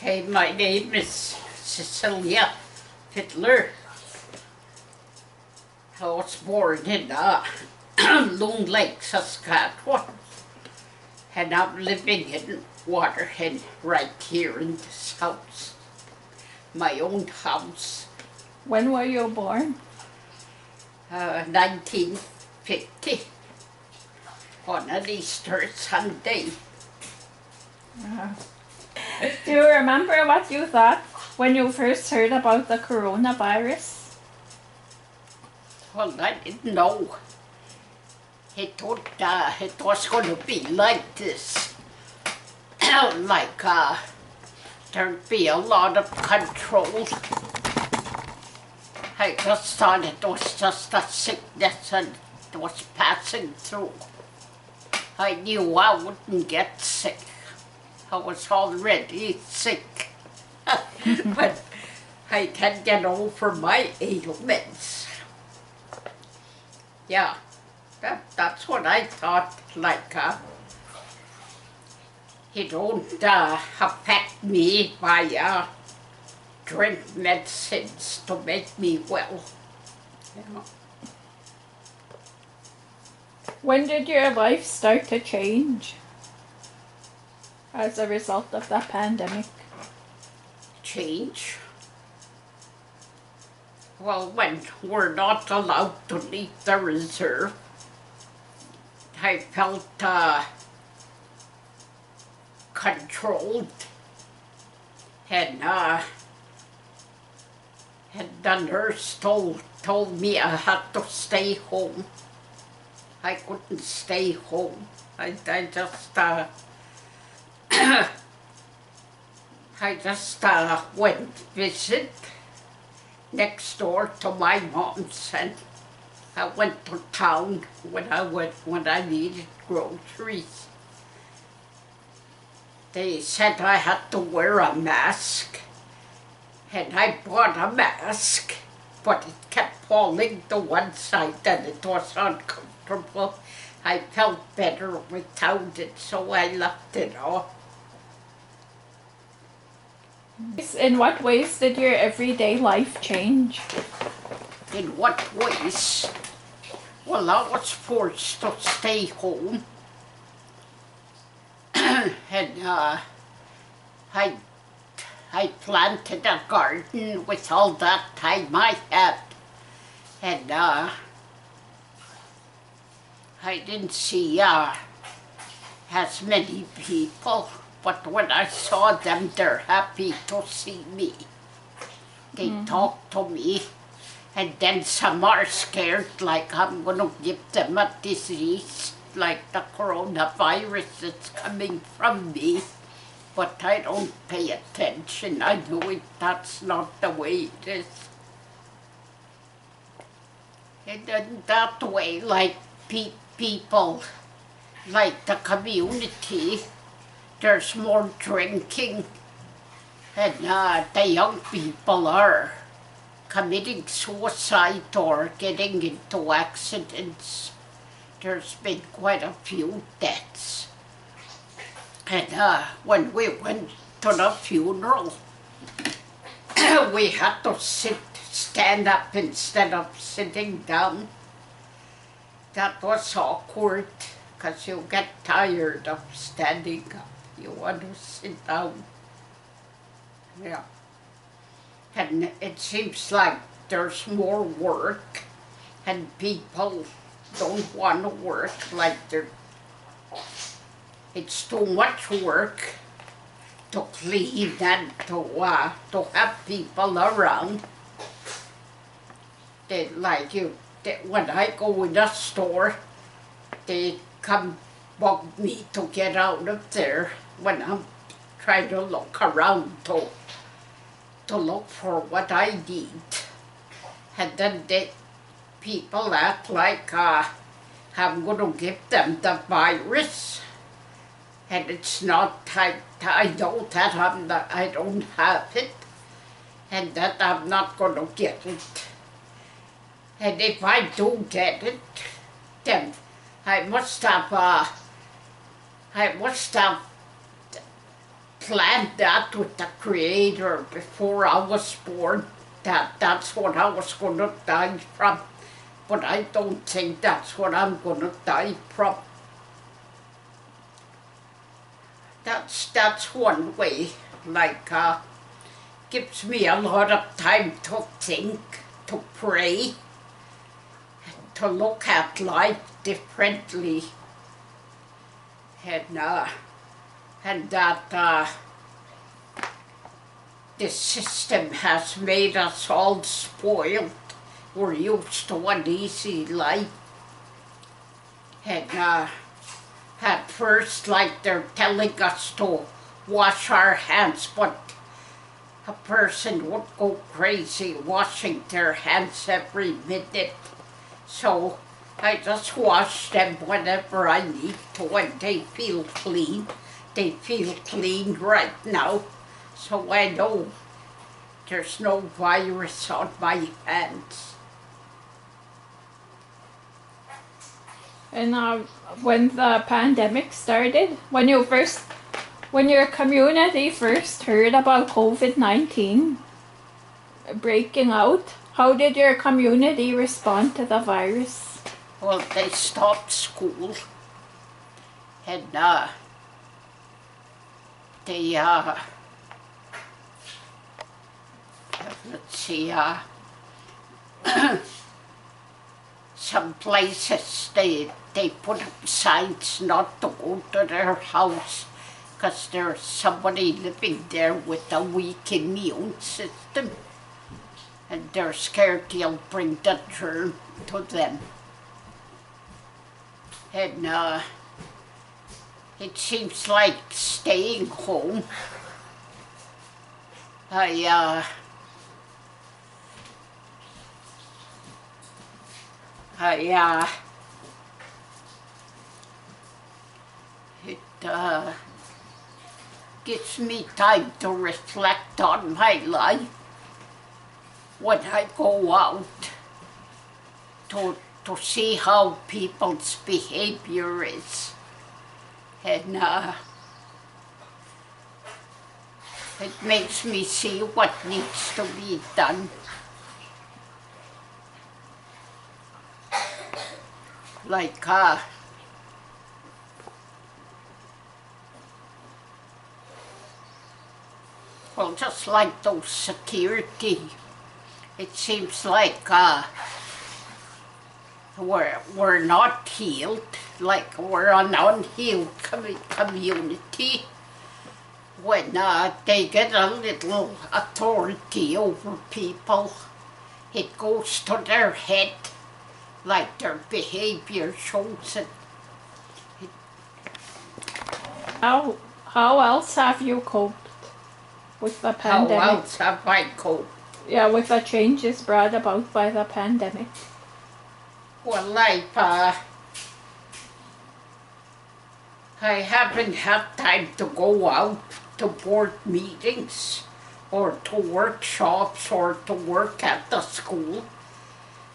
Okay, my name is Cecilia Fiddler. I was born in Loon Lake, Saskatchewan. And I'm living in Waterhen right here in this house. My own house. When were you born? 1950. On an Easter Sunday. Do you remember what you thought when you first heard about the coronavirus? Well, I didn't know. He thought it was going to be like this. Like there'd be a lot of control. I just thought it was just a sickness and it was passing through. I knew I wouldn't get sick. I was already sick. But I can't get over my ailments. Yeah, that's what I thought, like, it don't affect me by drink medicines to make me well. Yeah. When did your life start to change as a result of the pandemic? Change? Well, when we're not allowed to leave the reserve, I felt controlled, and the nurse told me I had to stay home. I couldn't stay home. I just went visit next door to my mom's, and I went to town when I needed groceries. They said I had to wear a mask, and I bought a mask, but it kept falling to one side and it was uncomfortable. I felt better without it, so I left it off. In what ways did your everyday life change? In what ways? Well, I was forced to stay home. And I planted a garden with all that time I had. And I didn't see as many people, but when I saw them, they're happy to see me. They talk to me, and then some are scared, like I'm going to give them a disease, like the coronavirus that's coming from me. But I don't pay attention. I know that's not the way it is. And in that way, like people, like the community, there's more drinking, and the young people are committing suicide or getting into accidents. There's been quite a few deaths. And when we went to the funeral, we had to stand up instead of sitting down. That was awkward, because you get tired of standing up. You want to sit down. Yeah. And it seems like there's more work, and people don't want to work, like it's too much work to clean and to have people around. When I go in a store, they come bug me to get out of there when I'm trying to look around to look for what I need. And then people act like I'm going to give them the virus. And it's not, I know that I don't have it, and that I'm not going to get it. And if I do get it, then I must have planned that with the Creator before I was born. That's what I was going to die from. But I don't think that's what I'm going to die from. That's one way, like, gives me a lot of time to think, to pray, to look at life differently. And that the system has made us all spoiled. We're used to an easy life. And at first, like they're telling us to wash our hands, but a person would go crazy washing their hands every minute. So I just wash them whenever I need to, and they feel clean. They feel clean right now. So I know there's no virus on my hands. And when the pandemic started, when your community first heard about COVID-19 breaking out, how did your community respond to the virus? Well, they stopped school, and they let's see, some places they put up signs not to go to their house because there's somebody living there with a weak immune system, and they're scared he'll bring the germ to them. And it seems like staying home. It gives me time to reflect on my life when I go out to see how people's behavior is. And it makes me see what needs to be done. Like, well, just like those security, it seems like we're not healed, like we're an unhealed community. When they get a little authority over people, it goes to their head, like their behavior shows it. How else have you coped with the pandemic? How else have I coped? Yeah, with the changes brought about by the pandemic. Well, I haven't had time to go out to board meetings or to workshops or to work at the school.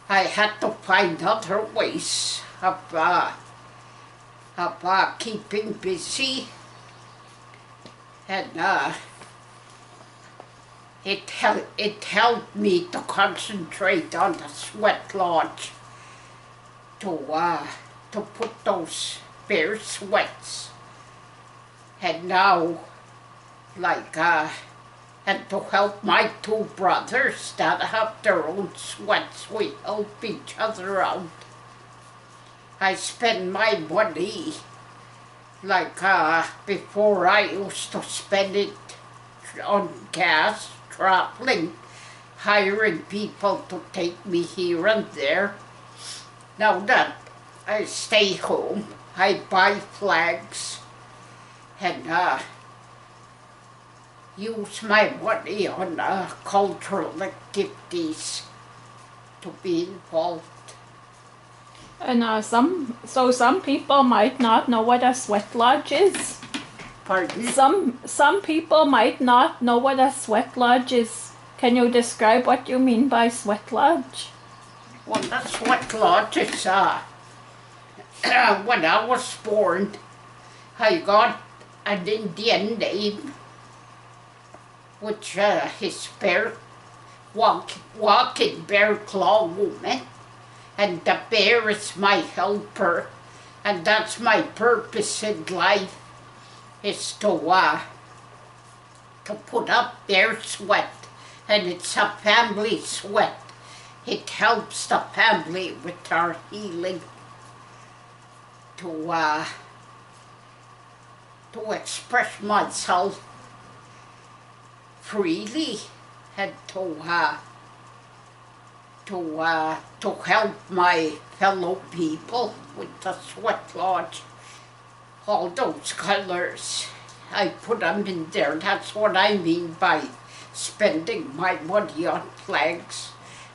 I had to find other ways of keeping busy, and it helped me to concentrate on the sweat lodge, to put those bare sweats, and now, like, and to help my two brothers that have their own sweats. We help each other out. I spend my money, like, before I used to spend it on gas, traveling, hiring people to take me here and there. Now that I stay home, I buy flags and use my money on cultural activities to be involved. And some people might not know what a sweat lodge is. Pardon? Some people might not know what a sweat lodge is. Can you describe what you mean by sweat lodge? Well, the sweat lodge is when I was born, I got an Indian name which is walking bear claw woman, and the bear is my helper, and that's my purpose in life, is to put up their sweat, and it's a family sweat. It helps the family with our healing to express myself freely and to help my fellow people with the sweat lodge. All those colors, I put them in there. That's what I mean by spending my money on flags,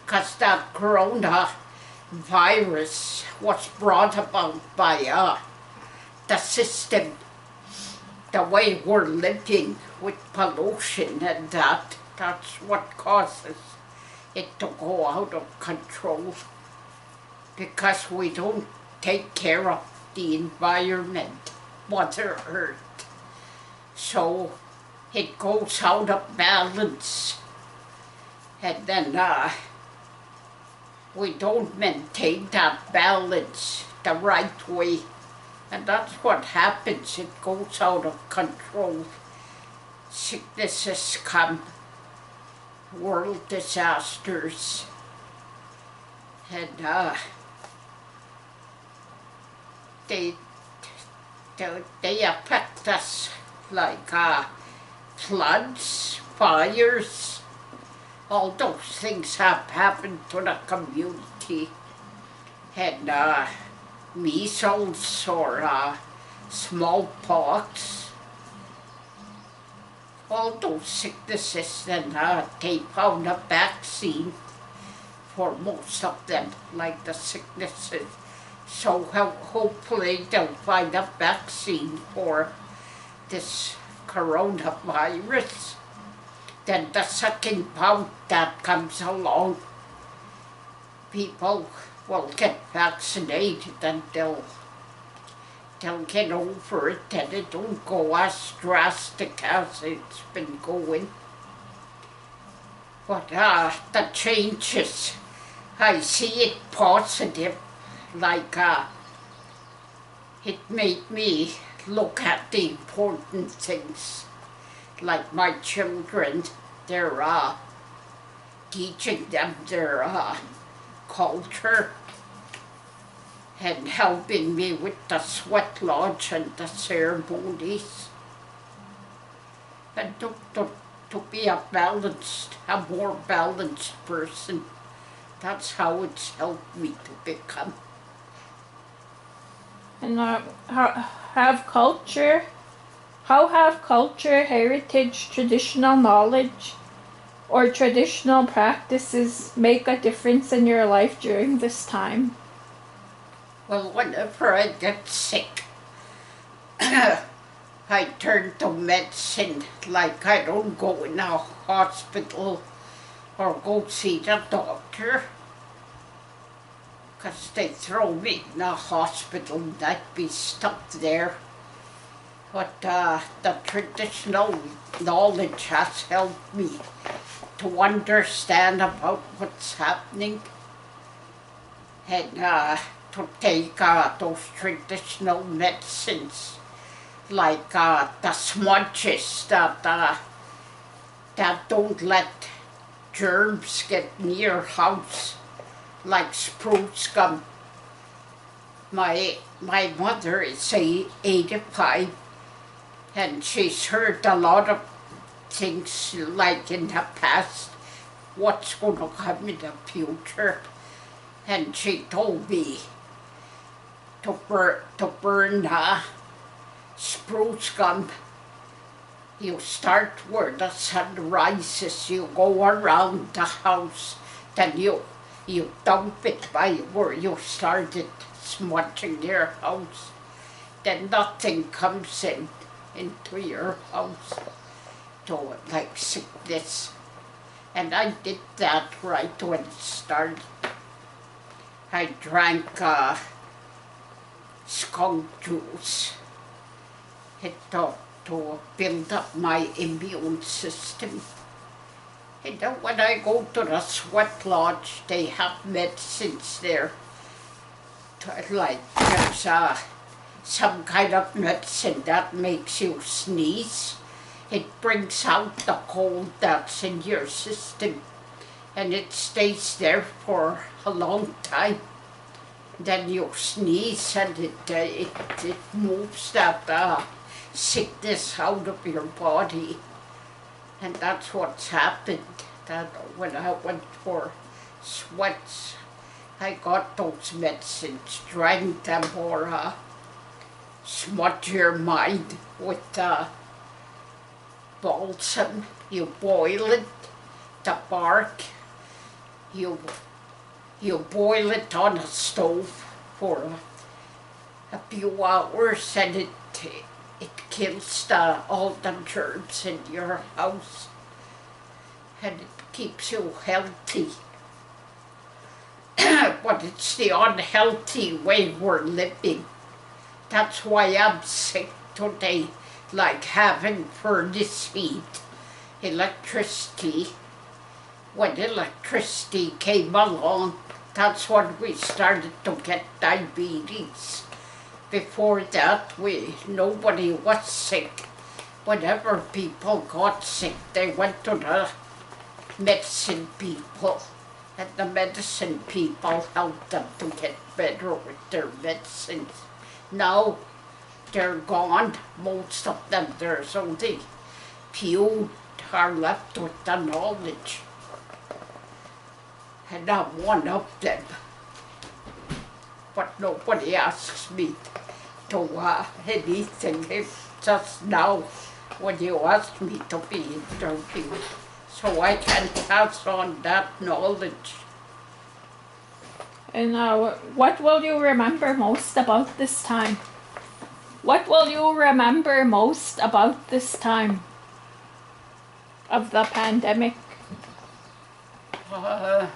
because that coronavirus was brought about by the system, the way we're living with pollution, and that's what causes it to go out of control, because we don't take care of the environment, Mother Earth. So it goes out of balance, and then we don't maintain that balance the right way, and that's what happens. It goes out of control. Sicknesses come, world disasters, and they affect us like floods, fires. All those things have happened to the community, and measles or smallpox, all those sicknesses, and they found a vaccine for most of them, like the sicknesses. So hopefully they'll find a vaccine for this coronavirus. Then the second bout that comes along, people will get vaccinated and they'll get over it, and it don't go as drastic as it's been going. But the changes, I see it positive, like it made me look at the important things, like my children. They're teaching them their culture and helping me with the sweat lodge and the ceremonies, and to be a more balanced person. That's how it's helped me to become. And how have culture, heritage, traditional knowledge, or traditional practices make a difference in your life during this time? Well, whenever I get sick, I turn to medicine. Like, I don't go in a hospital or go see the doctor, because they throw me in a hospital and I'd be stuck there. But the traditional knowledge has helped me to understand about what's happening, and to take those traditional medicines, like the smudges that don't let germs get near your house, like spruce gum. My mother is 85, and she's heard a lot of things, like in the past, what's going to come in the future. And she told me to burn spruce gum. You start where the sun rises, you go around the house, then you dump it by where you started smudging your house. Then nothing comes into your house to like sickness. And I did that right when it started. I drank skunk juice. It to build up my immune system. And then when I go to the sweat lodge, they have medicines there. Like there's some kind of medicine that makes you sneeze. It brings out the cold that's in your system, and it stays there for a long time. Then you sneeze and it moves that sickness out of your body. And that's what's happened. That when I went for sweats, I got those medicines, drank them, or smudge your mind with balsam. You boil it, the bark, you boil it on a stove for a few hours, and it kills all the germs in your house, and it keeps you healthy. But it's the unhealthy way we're living. That's why I'm sick today, like having furnace heat, electricity. When electricity came along, that's when we started to get diabetes. Before that, nobody was sick. Whenever people got sick, they went to the medicine people, and the medicine people helped them to get better with their medicines. Now they're gone, most of them. There's only few are left with the knowledge, and I'm one of them. But nobody asks me to anything. It's just now when you ask me to be interviewed, so I can pass on that knowledge. And what will you remember most about this time? What will you remember most about this time of the pandemic? What?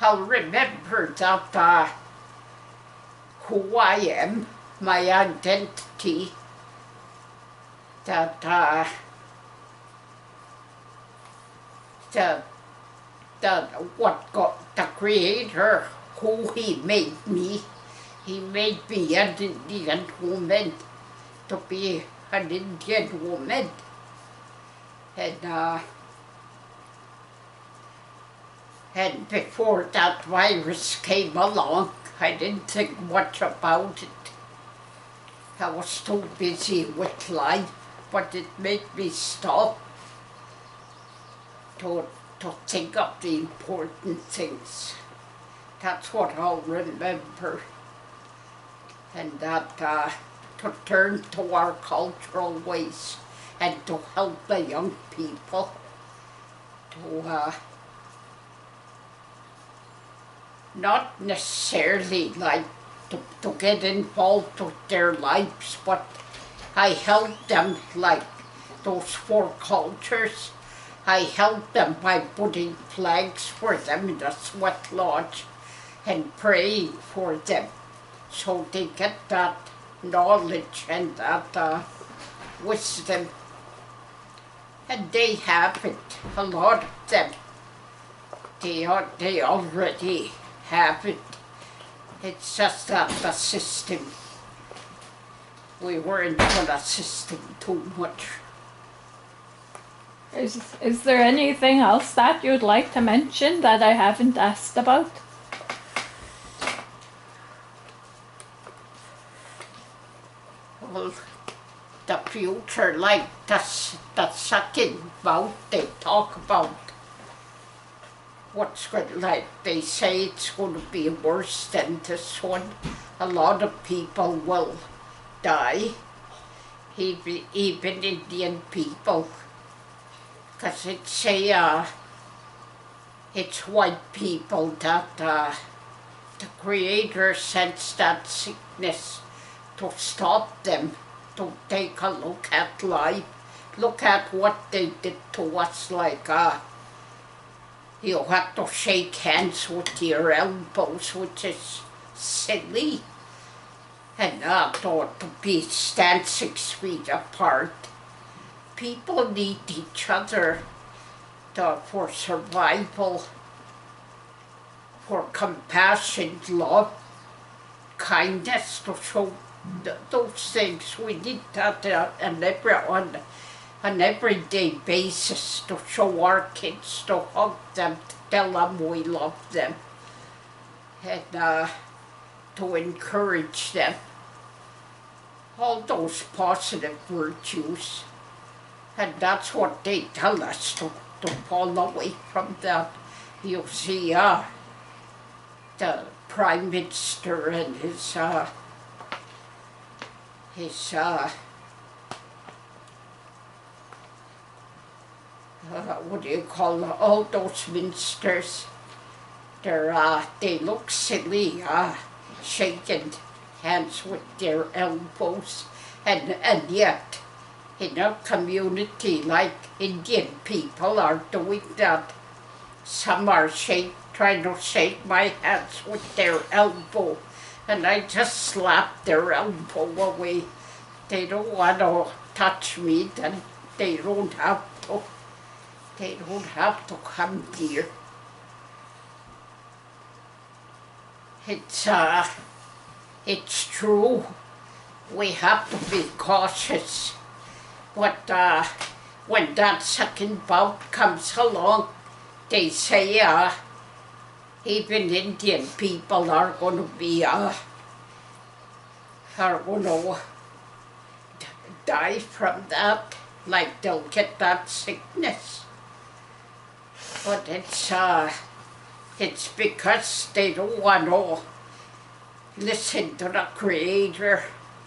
I'll remember that who I am, my identity, that what God, the Creator, who He made me. He made me an Indian woman, to be an Indian woman. And before that virus came along, I didn't think much about it. I was too busy with life, but it made me stop to think of the important things. That's what I'll remember. And that to turn to our cultural ways and to help the young people to not necessarily like to get involved with their lives, but I help them, like those 4 cultures. I help them by putting flags for them in the sweat lodge and praying for them, so they get that knowledge and that wisdom. And they have it, a lot of them. They already have it. It's just that the system, we were into the system too much. Is there anything else that you'd like to mention that I haven't asked about? Well, the future, like the second bout, they talk about what's good, like they say it's going to be worse than this one. A lot of people will die, even Indian people, because it's white people that the Creator sends that sickness to stop them, to take a look at life, look at what they did to us, like You have to shake hands with your elbows, which is silly. And not ought to be stand 6 feet apart. People need each other for survival, for compassion, love, kindness, to show those things. We need that on an everyday basis, to show our kids, to hug them, to tell them we love them, and to encourage them. All those positive virtues. And that's what they tell us, to fall away from that. You see, the Prime Minister and his what do you call all those ministers? They look silly, shaking hands with their elbows, and yet in a community like Indian people are doing that. Some are trying to shake my hands with their elbow, and I just slap their elbow away. They don't want to touch me, then they don't have to. They don't have to come here. It's true. We have to be cautious. But when that second bout comes along, they say even Indian people are going to be die from that, like they'll get that sickness. But it's because they don't want to listen to the Creator,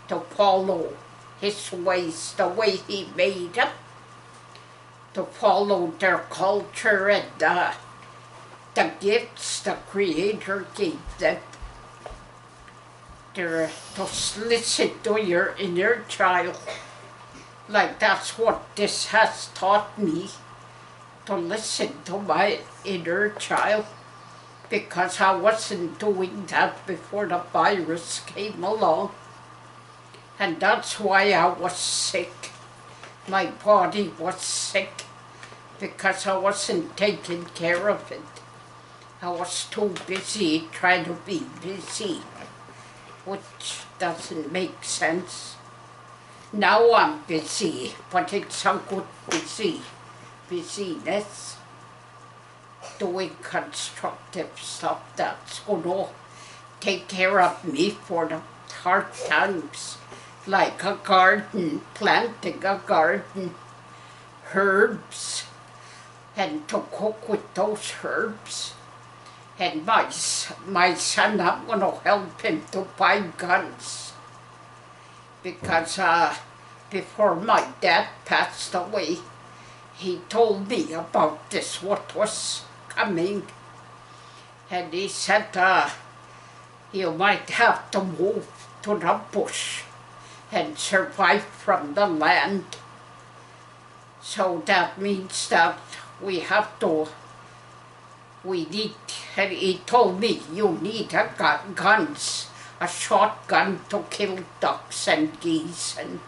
to follow His ways, the way He made them, to follow their culture and the gifts the Creator gave them. To listen to your inner child. Like that's what this has taught me, to listen to my inner child, because I wasn't doing that before the virus came along. And that's why I was sick. My body was sick because I wasn't taking care of it. I was too busy trying to be busy, which doesn't make sense. Now I'm busy, but it's a good busyness, doing constructive stuff that's going to take care of me for the hard times, like a garden, planting a garden, herbs, and to cook with those herbs. And my son, I'm going to help him to buy guns, because before my dad passed away, he told me about this, what was coming. And he said, you might have to move to the bush and survive from the land. So that means that we need, and he told me, you need guns, a shotgun to kill ducks and geese and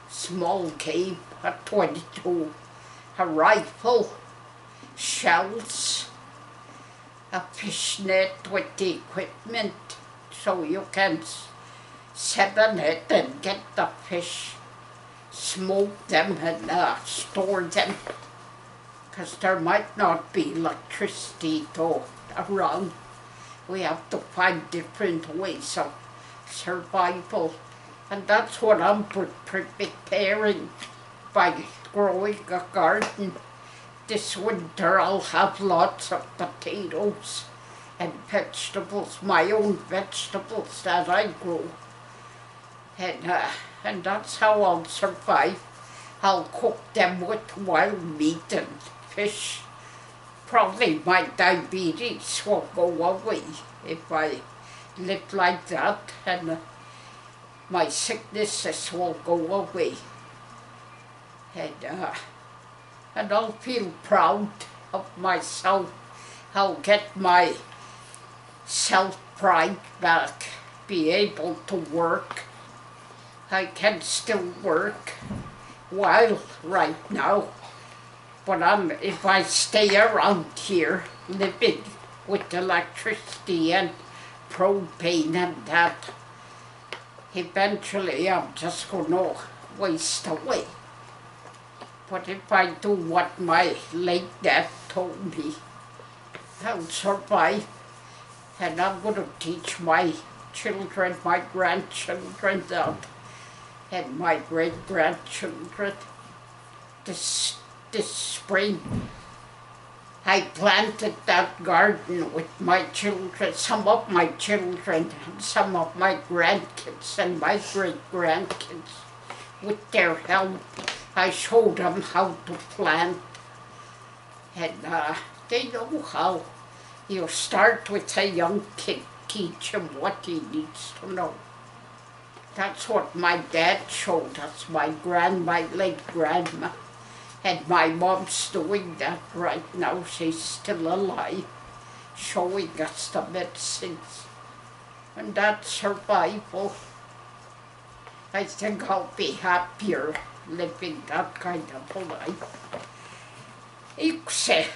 small game, a .22, a rifle, shells, a fish net with the equipment, so you can set a net and get the fish, smoke them and store them, because there might not be electricity around. We have to find different ways of survival, and that's what I'm preparing by growing a garden. This winter I'll have lots of potatoes and vegetables, my own vegetables that I grow. And that's how I'll survive. I'll cook them with wild meat and fish. Probably my diabetes will go away if I live like that, and my sicknesses will go away. And I'll feel proud of myself I'll get my self-pride back, be able to work. I can still work while right now, but if I stay around here living with electricity and propane and that, eventually I'm just gonna waste away. But if I do what my late dad told me, I'll survive. And I'm gonna teach my children, my grandchildren that, and my great-grandchildren. This spring, I planted that garden with my children, some of my children, and some of my grandkids and my great-grandkids. With their help, I showed them how to plant, and they know how. You start with a young kid, teach him what he needs to know. That's what my dad showed us, my late grandma. And my mom's doing that right now. She's still alive, showing us the medicines. And that's survival. I think I'll be happier living that kind of a life. Ikse